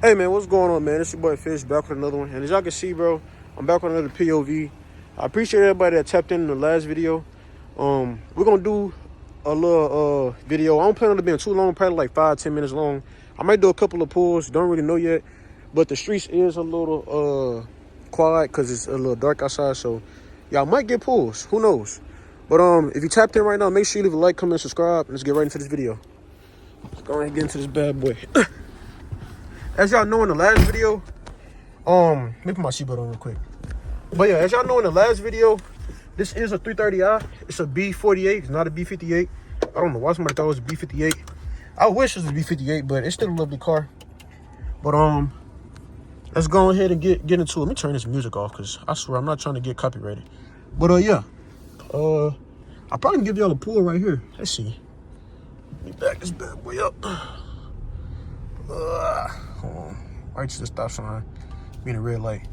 Hey man, what's going on, man? It's your boy Fish back with another one. And as y'all can see, bro, I'm back with another POV. I appreciate everybody that tapped in the last video. We're gonna do a little video. I don't plan on it being too long, probably like 5-10 minutes long. I might do a couple of pulls, don't really know yet. But the streets is a little quiet because it's a little dark outside, so y'all might get pulls. Who knows? But if you tapped in right now, make sure you leave a like, comment, subscribe, and let's get right into this video. Let's go ahead and get into this bad boy. As y'all know in the last video, let me put my seatbelt on real quick. But yeah, as y'all know in the last video, this is a 330i. It's a B48, it's not a B58. I don't know why somebody thought it was a B58. I wish it was a B58, but it's still a lovely car. But let's go ahead and get into it. Let me turn this music off because I swear I'm not trying to get copyrighted. But yeah. I'll probably give y'all a pull right here. Let's see. Let me back this bad boy up. Hold on. Right to the stop sign. Being a red light.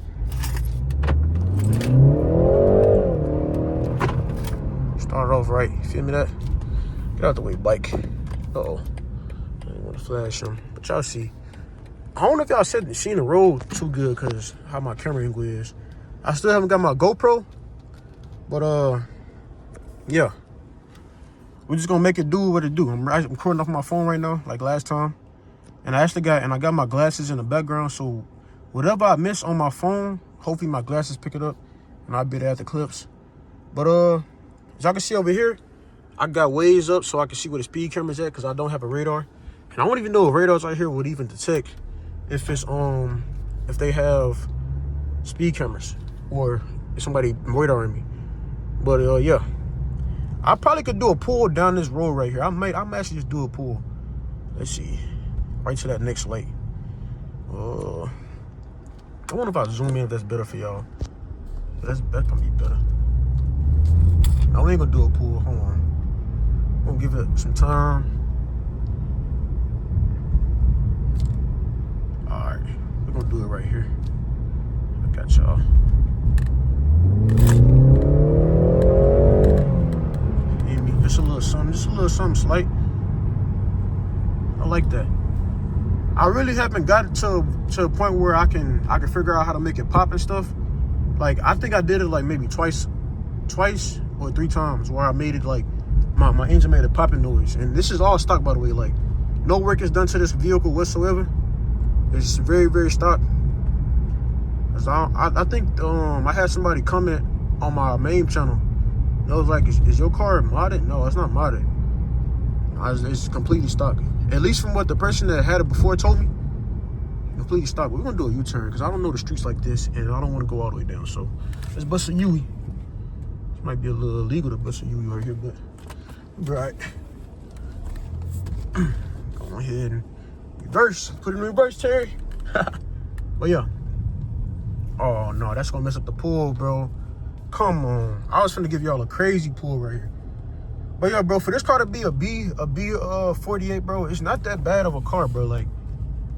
Start off right. You feel me that? Get out the way, bike. Uh-oh. I didn't want to flash him. But y'all see. I don't know if y'all seen the road too good because how my camera angle is. I still haven't got my GoPro. But yeah. We're just gonna make it do what it do. I'm recording off my phone right now, like last time. And I got my glasses in the background, so whatever I miss on my phone, hopefully my glasses pick it up, and I'll be there at the clips. But as y'all can see over here, I got ways up so I can see where the speed camera's at, because I don't have a radar. And I don't even know if radars right here would even detect if it's if they have speed cameras or if somebody radaring me. But yeah, I probably could do a pull down this road right here. I might actually just do a pull. Let's see. Right to that next light. I wonder if I zoom in if that's better for y'all. That's gonna be better. Now we ain't gonna do a pull. Hold on. I'm gonna give it some time. Alright. We're gonna do it right here. I got y'all. Just a little something slight. I like that. I really haven't got to a point where I can figure out how to make it pop and stuff. Like I think I did it like maybe twice or 3 times where I made it like my engine made a popping noise. And this is all stock, by the way. Like no work is done to this vehicle whatsoever. It's very, very stock. I think I had somebody comment on my main channel. And I was like, is your car modded? No, it's not modded. It's completely stock. At least from what the person that had it before told me, completely stock. We're gonna do a U-turn because I don't know the streets like this, and I don't want to go all the way down. So let's bust a U-ey. This might be a little illegal to bust a U-ey right here, but right. Go ahead and reverse. Put it in reverse, Terry. But yeah. Oh no, that's gonna mess up the pull, bro. Come on. I was finna give y'all a crazy pull right here. But yeah, bro, for this car to be a B48, bro, it's not that bad of a car, bro. Like,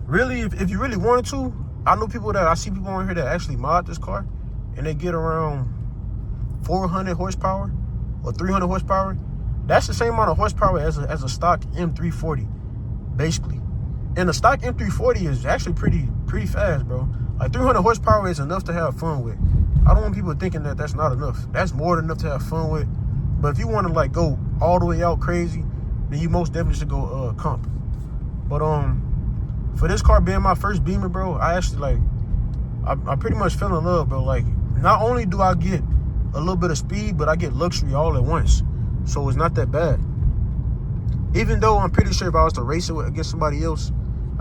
really, if you really wanted to, I see people on here that actually mod this car, and they get around 400 horsepower or 300 horsepower. That's the same amount of horsepower as a stock M340, basically. And the stock M340 is actually pretty fast, bro. Like 300 horsepower is enough to have fun with. I don't want people thinking that that's not enough. That's more than enough to have fun with. But if you want to like go all the way out crazy, then you most definitely should go comp. But for this car being my first Beamer, bro, I actually like I pretty much fell in love, bro. Like not only do I get a little bit of speed, but I get luxury all at once. So it's not that bad. Even though I'm pretty sure if I was to race it against somebody else,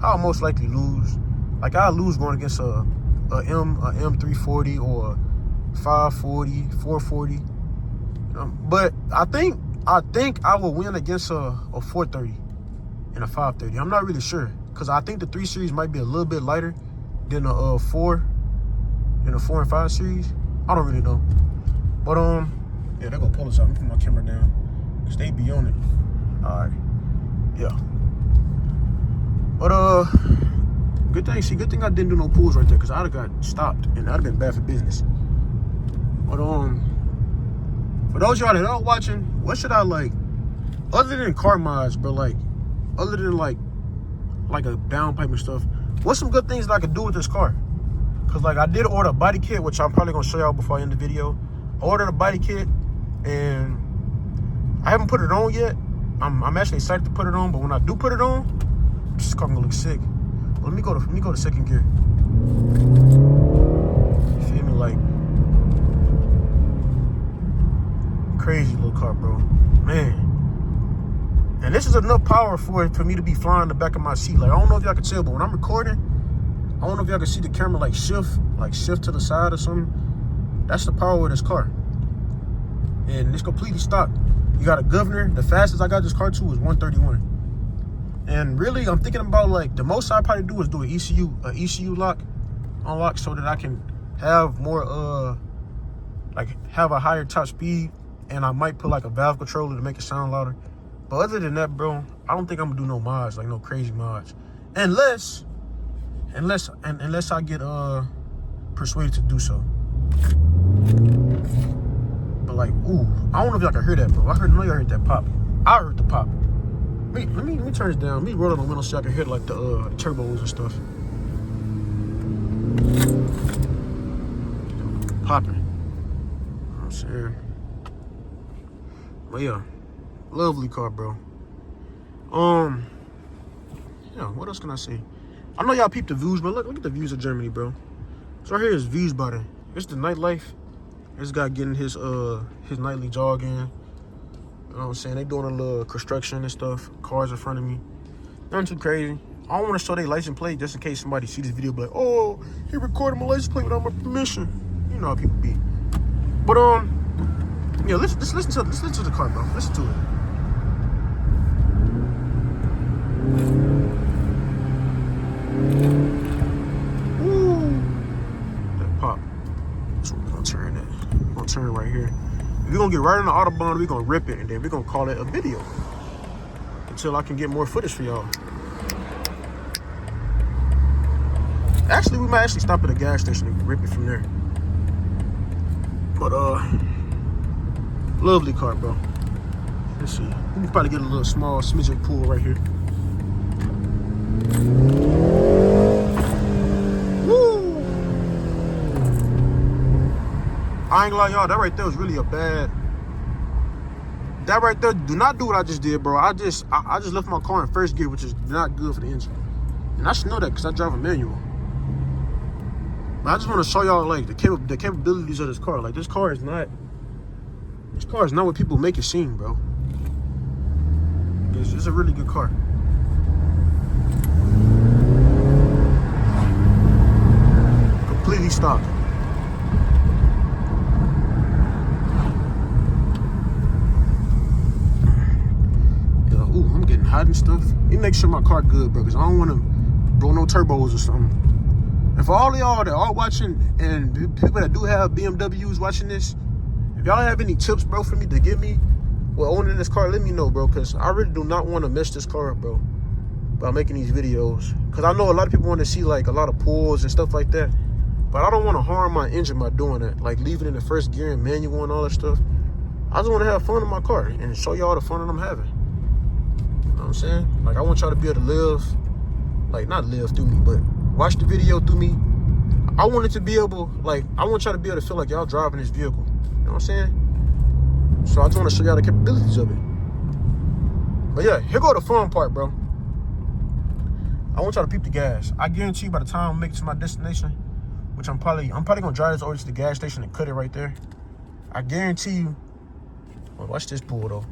I'll most likely lose. Like I'll lose going against a M340 or 540, 440. But I think I will win against a 430 and a 530. I'm not really sure because I think the 3 Series might be a little bit lighter than a 4 and a 4 and 5 Series. I don't really know. But yeah, they're gonna pull us out. I'm putting my camera down because they be on it. All right, yeah. But good thing I didn't do no pulls right there because I'd have got stopped and that'd have been bad for business. But for those y'all that are watching, what should I like? Other than car mods, bro, like, other than like a downpipe and stuff, what's some good things that I could do with this car? Because, like, I did order a body kit, which I'm probably going to show y'all before I end the video. I ordered a body kit, and I haven't put it on yet. I'm actually excited to put it on, but when I do put it on, this car gonna look sick. But let me go to second gear. You feel me? Like, crazy little car, bro. Man. And this is enough power for me to be flying the back of my seat. Like, I don't know if y'all can tell, but when I'm recording, I don't know if y'all can see the camera like shift to the side or something. That's the power of this car. And it's completely stock. You got a governor. The fastest I got this car to is 131. And really, I'm thinking about, like, the most I probably do is do an ECU unlock so that I can have more, have a higher top speed. And I might put like a valve controller to make it sound louder. But other than that, bro, I don't think I'm gonna do no mods, like no crazy mods. Unless I get persuaded to do so. But like, ooh, I don't know if y'all can hear that, bro. I know y'all heard that pop. I heard the pop. Let me turn this down. Let me roll on the window so I can hear like the turbos and stuff. Popping. You know what I'm saying? But yeah, lovely car, bro. Yeah, what else can I say? I know y'all peeped the views, but look at the views of Germany, bro. So right here is Wiesbaden. It's the nightlife. This guy getting his nightly jog in. You know what I'm saying? They doing a little construction and stuff. Cars in front of me. Nothing too crazy. I don't want to show their license plate just in case somebody see this video, be like, oh, he recorded my license plate without my permission. You know how people be. But yeah, let's listen to the car, bro. Listen to it. Ooh, that pop. So we're gonna turn that. We're gonna turn it right here. We're gonna get right on the Autobahn. We're gonna rip it, and then we're gonna call it a video until I can get more footage for y'all. Actually, we might actually stop at a gas station and rip it from there. But lovely car, bro. Let's see. We can probably get a little small smidgen pool right here. Woo! I ain't gonna lie, y'all. That right there was really a bad. That right there, do not do what I just did, bro. I just left my car in first gear, which is not good for the engine. And I should know that because I drive a manual. But I just want to show y'all like the capabilities of this car. Like this car is not what people make it seem, bro. It's a really good car. Completely stock. Ooh, I'm getting hot and stuff. Let me make sure my car good, bro, because I don't want to blow no turbos or something. And for all of y'all that are watching and people that do have BMWs watching this, if y'all have any tips, bro, for me to give me while owning this car, let me know, bro, because I really do not want to mess this car up, bro, by making these videos. Because I know a lot of people want to see, like, a lot of pulls and stuff like that, but I don't want to harm my engine by doing that, like leaving it in the first gear and manual and all that stuff. I just want to have fun in my car and show y'all the fun that I'm having. You know what I'm saying? Like, I want y'all to be able to live, like, not live through me, but watch the video through me. I want it to be able, like, I want y'all to be able to feel like y'all driving this vehicle. You know what I'm saying? So I just want to show y'all the capabilities of it. But yeah, here go the fun part, bro. I want y'all to peep the gas. I guarantee by the time I make it to my destination, which I'm probably gonna drive this over to the gas station and cut it right there. I guarantee you. Well, watch this pull though.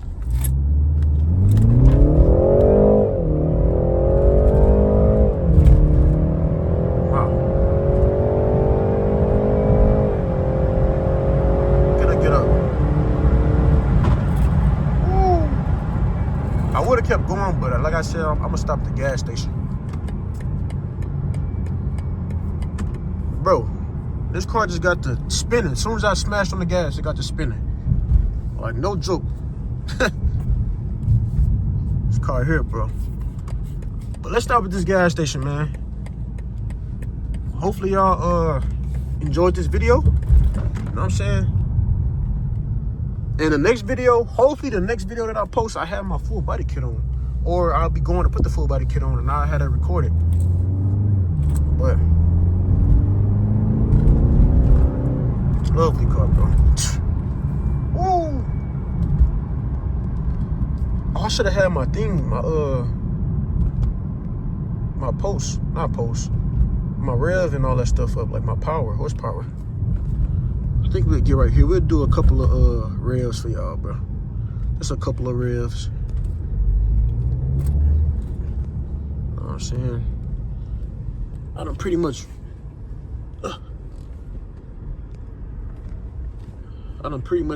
Kept going, but like I said, I'm gonna stop at the gas station. Bro, this car just got to spinning. As soon as I smashed on the gas, it got to spinning. Like, no joke. This car here, bro. But let's stop at this gas station, man. Hopefully y'all enjoyed this video. You know what I'm saying? And the next video, hopefully the next video that I post, I have my full body kit on. Or I'll be going to put the full body kit on and I'll have that recorded. should have had my thing, my post, not post, my rev and all that stuff up, like my horsepower. I think we'll get right here. We'll do a couple of revs for y'all, bro. Just a couple of revs. You know what I'm saying? I done pretty much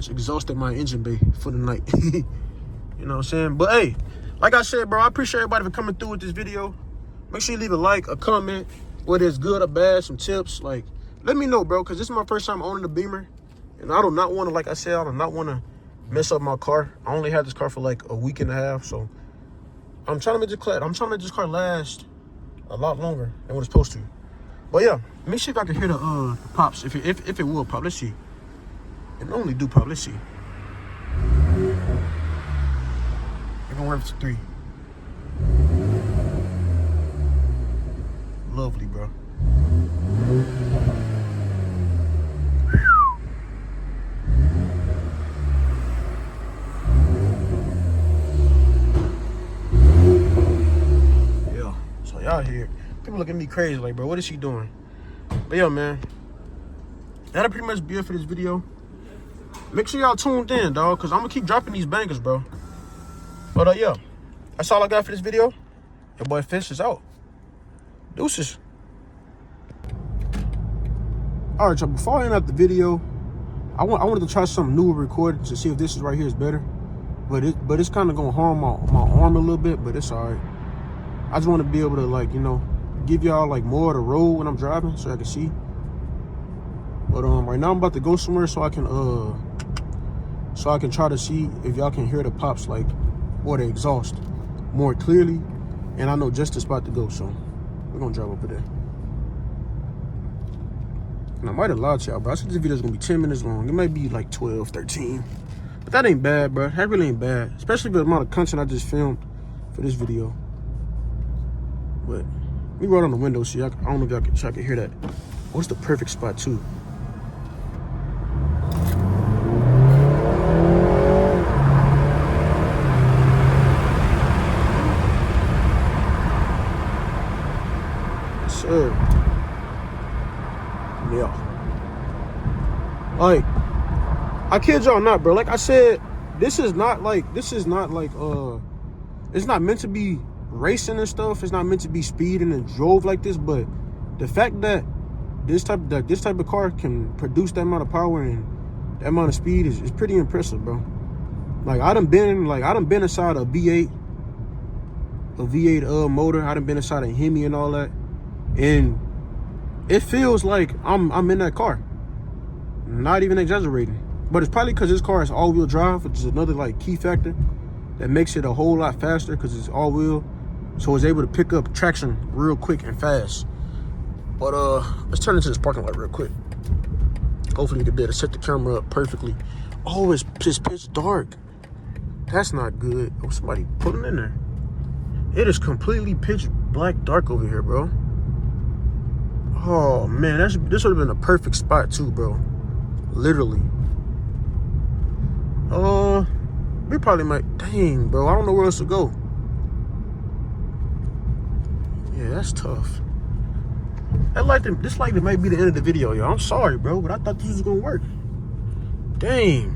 exhausted my engine bay for the night. You know what I'm saying? But hey, like I said, bro, I appreciate everybody for coming through with this video. Make sure you leave a like, a comment, whether it's good or bad, some tips. Like, let me know, bro, because this is my first time owning a Beamer. And I do not want to, like I said, I do not want to mess up my car. I only had this car for like a week and a half, so I'm trying to make this car last a lot longer than what it's supposed to. But yeah, let me see if I can hear the pops, if it will pop. Let's see. It normally do pop. Let's see. If it works to 3. Lovely, bro. Yeah. So y'all here, people look at me crazy, like, bro, what is she doing? But yeah, man, that'll pretty much be it for this video. Make sure y'all tuned in, dog, because I'm going to keep dropping these bangers, bro. But, yeah, that's all I got for this video. Your boy Fish is out. Deuces. All right, y'all, before I end up the video, I wanted to try something new with recording to see if this is right here is better. But it's kind of going to harm my arm a little bit, but it's all right. I just want to be able to, like, you know, give y'all, like, more of the road when I'm driving so I can see. But right now I'm about to go somewhere so I can try to see if y'all can hear the pops, like, or the exhaust more clearly. And I know just the spot to go, so we're gonna drive over there. And I might have lied to y'all, bro. I said this video's gonna be 10 minutes long. It might be like 12, 13. But that ain't bad, bro. That really ain't bad. Especially for the amount of content I just filmed for this video. But let me roll on the window, see. I don't know if y'all can hear that. What's the perfect spot too? Sir. Yeah. Like, I kid y'all not, bro. Like I said, this is not like it's not meant to be racing and stuff. It's not meant to be speeding and drove like this, but the fact that this type of car can produce that amount of power and that amount of speed is pretty impressive, bro. Like I done been inside a V8 motor. I done been inside a Hemi and all that, and it feels like I'm in that car. Not even exaggerating. But it's probably because this car is all-wheel drive, which is another like key factor that makes it a whole lot faster because it's all-wheel, so it's able to pick up traction real quick and fast. But let's turn into this parking lot real quick. Hopefully we can be able to set the camera up perfectly. Oh, it's just pitch dark. That's not good. Oh, somebody pulling in there. It is completely pitch black dark over here, bro. Oh man, this would have been a perfect spot too, bro. Literally. We probably might. Dang, bro. I don't know where else to go. Yeah, that's tough. This might be the end of the video, y'all. I'm sorry, bro, but I thought this was gonna work. Dang.